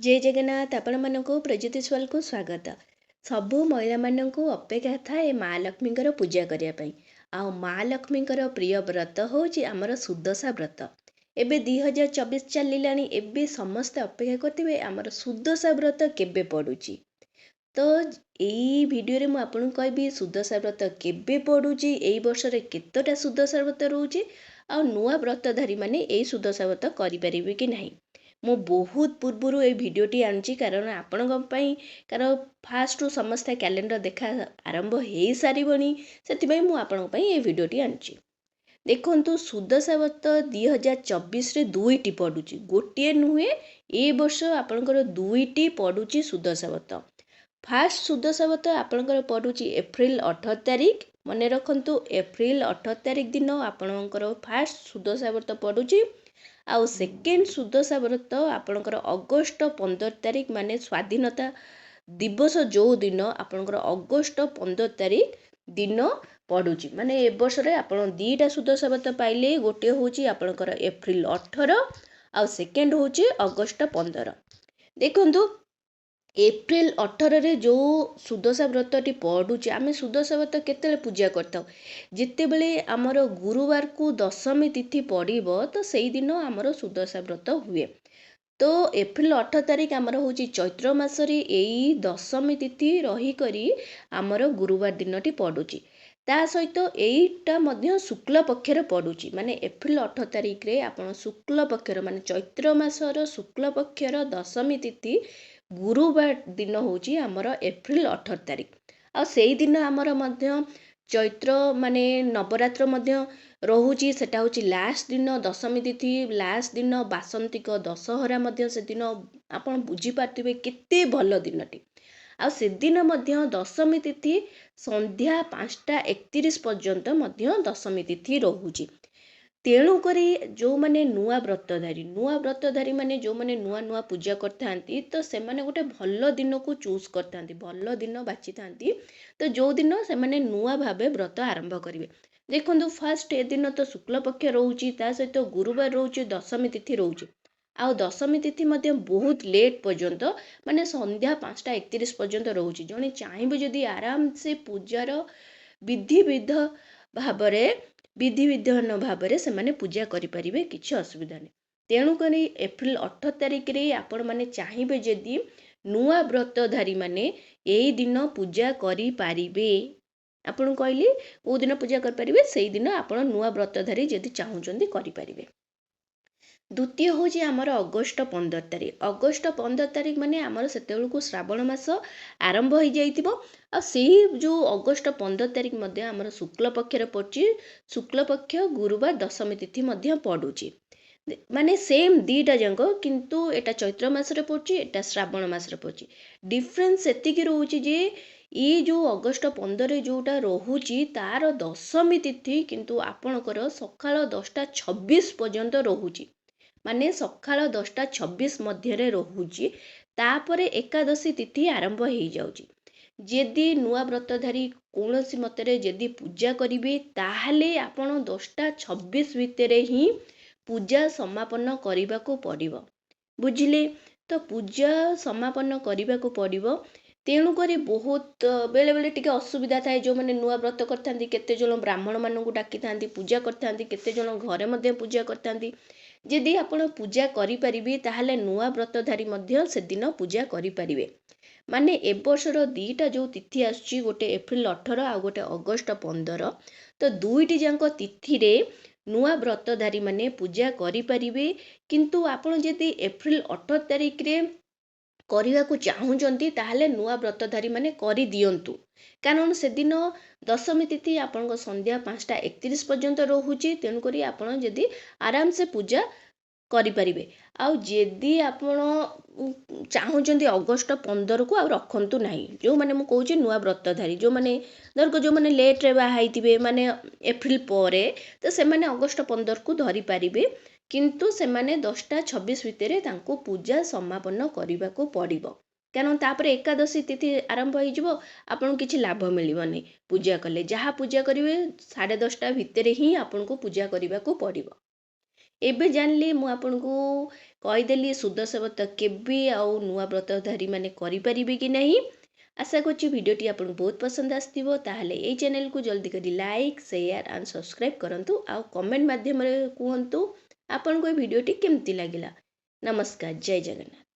जय जगन्नाथ आपण मानक प्रज्योतिषवाल को स्वागत। सबु महिला मानक अपेक्षा थाए माँ लक्ष्मी पूजा करने आ माँ लक्ष्मी प्रिय व्रत हूँ आमर सुदशा व्रत। एबे 2024 चलला एबे समस्ते अपेक्षा करते आमर सुदशा व्रत केबे पड़ुची। तो यही वीडियो मु आपन कहबी सुदशा व्रत केबे पड़ुची, एई वर्ष रे केतोटा सुदशा व्रत रोचे आ नुआ व्रतधारी माने एई सुदशा व्रत करि परिबे कि नहीं। मु बहुत पूर्व ये भिडटी आनुची कारण आपण कारण फास्ट समस्ते कैलेंडर देखा आरंभ हो सारे से मुझे ये भिडटी आनुची। देखु सुदशा व्रत 2024 दुईटी पड़ुची, गोटे नुहे ए वर्ष आपणकर दुईटी पड़ुची सुदशा व्रत। फास्ट सुदशा व्रत आपणकर पड़ुची एप्रिल 18 तारिख। मन रखु एप्रिल 18 तारिख दिन आपणकर फास्ट सुदशा व्रत पड़ुची। आउ सेकेंड सुदशा व्रत आपणकर अगस्ट 15 तारिख माने स्वाधीनता दिवस जो दिन आपणकर अगस्ट 15 तारिख दिन पड़ुची। माने ए वर्ष रे आपण दीटा सुदशा व्रत पाइले, गोटे होची आपणकर एप्रिल 18 आउ सेकेंड होची अगस्ट 15। देखंतु एप्रिल 18 रे जो सुदशा व्रतटी पड़ुची, आमे सुदशा व्रत केते पूजा करता जिते बेले आमर गुरुवार को दशमी तिथि पड़िबो तो सेई दिन आमर सुदशा व्रत हुए। तो एप्रिल 18 तारिख आमर होची चैत्र मासरी एई दशमी तिथि रही करी आमर गुरुवार दिनटी पड़ुची। ता सहित एईटा मध्य शुक्ल पक्षर पड़ुची। माने एप्रिल 18 तारिख रे आपण शुक्ल पक्षर माने चैत्र मासर शुक्ल पक्षर दशमी तिथि गुरुवार दिन होची आमर एप्रिल 18 तारिख। आ सेई दिन आमर मध्य चैत्र माने नवरात्र मध्य रहुची, सेटा होची लास्ट दिन दशमी तिथि लास्ट दिन बासंतिक दशहरा मध्य से दिन आपण बुझी पार्थिबे केते भल दिनटी। आ से दिन मध्य दशमी तिथि संध्या 5:31 पर्यंत मध्य दशमी तिथि रहुची। तेणु करी जो माने नुआ व्रतधारी माने जो माने नुआ नुआ पूजा करथांती तो से माने गोटे भल दिन को चूज करथांती, भल दिन बाची थांती। तो जो दिन से माने नुआ भाबे व्रत आरंभ करिवे। देखंतु फास्ट ए दिन तो शुक्ल पक्ष रहउची, ता सहित गुरुवार रहउची, दशमी तिथि रहउची। आ दशमी तिथि मध्य बहुत लेट पर्यंत माने संध्या 5:31 पर्यंत रहउची। जणे चाहिबे जदी आराम से पूजार विधि विधान भाव से माने पूजा करि परिबे, किछि असुविधा नहीं। तेणु करी एप्रिल 18 तारिख रे आपण माने चाहिबे जदी नुआ व्रतधारी माने एई दिन पूजा करि पारिबे। आपण कहली ओ दिन पूजा करि परिबे, सेई दिन आपण नुआ व्रतधारी जदी चाहुचंदी करि परिबे। द्वितीय होची आमर अगस्ट 15 तारिख। अगस्ट 15 तारिख माने आमर सेतेबेलकु श्रावण मास आरंभ हो जाइतिबो। आ सेही जो अगस्ट 15 तारिख मध्य आमर शुक्ल पक्षर पड़ची, शुक्ल पक्ष गुरुवार दशमी तिथि मध्य पड़ुची। माने सेम दीटा जंक, किंतु एटा चैत्र मासरे पड़ची, एटा श्रावण मासरे पड़ची। डिफरेंस एतिकी रहउची जे ई जो अगस्ट 15 जोटा रहुची तार दशमी तिथि किंतु आपणकर सकाळ 10:26 पर्यंत रहुची। माने सकाळ 10:26 मध्य रहुची। तापरे एकादशी तिथि आरंभ हो जाउची। जदि नुआ व्रतधारी कौनसी मतरे जदि पूजा करिवे ताहले आपण 10:26 भितरे ही पूजा समापन करने को पड़िबो। बुझिले तो पूजा समापन करने को पड़िबो। तेणु करी बहुत बेले बेले टिके असुविधा थाए। जो माने नुआ व्रत करथांती केते जण ब्राह्मण मानकु डाकी थांती पूजा करथांती, केते जण घरे मध्ये पूजा करथांती। जदि आपण पूजा करि परिबे ताहले नुआ व्रतधारी मध्ये से दिन पूजा करि परिबे। माने ए वर्षर दीटा जो तिथि आसुची, गोटे एप्रिल 18 आ गोटे अगस्ट 15। तो दुईटी जांक तिथि रे नुआ व्रतधारी माने पूजा करि परिबे। किंतु आपण जदि एप्रिल 18 तारिख रे करने को चाहूँगी ताहले नुआ व्रतधारी माने करि दियंतु, कारण से दिन दशमी तिथि आपण संध्या 5:31 पर्यंत रहुची। तेणु करी आपण जदि आराम से पूजा करि परिबे। आउ जदि आपण चाहूँगी अगस्ट 15 को आ रखंतु नाही। जो माने मु कहूची नुआ व्रतधारी जो माने धरको जो माने लेट रे बाहाइतिबे माने एप्रिल परे, तो से माने अगस्ट 15 को धरि पारिबे। किंतु से माने 10:26 भितरे तांको पूजा समापन करने को पड़िबो, कारण तापरे एकादशी तिथि आरंभ हो जिवो। आपन किछि लाभ मिलिबनी पूजा कले। जहाँ पूजा करिवे 10:30 भितरे ही आपन को पूजा करने को पड़िबो। ଏବେ ଜାଣିଲି ମୁଁ ଆପଣଙ୍କୁ କହିଦେଲି ସୁଦଶା ବ୍ରତ କେବେ ଆଉ ନୂଆ ବ୍ରତଧାରୀ ମାନେ କରିପାରିବେ କି ନାହିଁ। ଆଶା କରୁଛି ଭିଡ଼ିଓଟି ଆପଣଙ୍କୁ ବହୁତ ପସନ୍ଦ ଆସିଥିବ। ତାହେଲେ ଏଇ ଚ୍ୟାନେଲକୁ ଜଲ୍ଦି କରି ଲାଇକ୍ ସେୟାର ଆଣ୍ଡ ସବସ୍କ୍ରାଇବ୍ କରନ୍ତୁ। ଆଉ କମେଣ୍ଟ ମାଧ୍ୟମରେ କୁହନ୍ତୁ ଆପଣଙ୍କୁ ଏ ଭିଡ଼ିଓଟି କେମିତି ଲାଗିଲା। ନମସ୍କାର, ଜୟ ଜଗନ୍ନାଥ।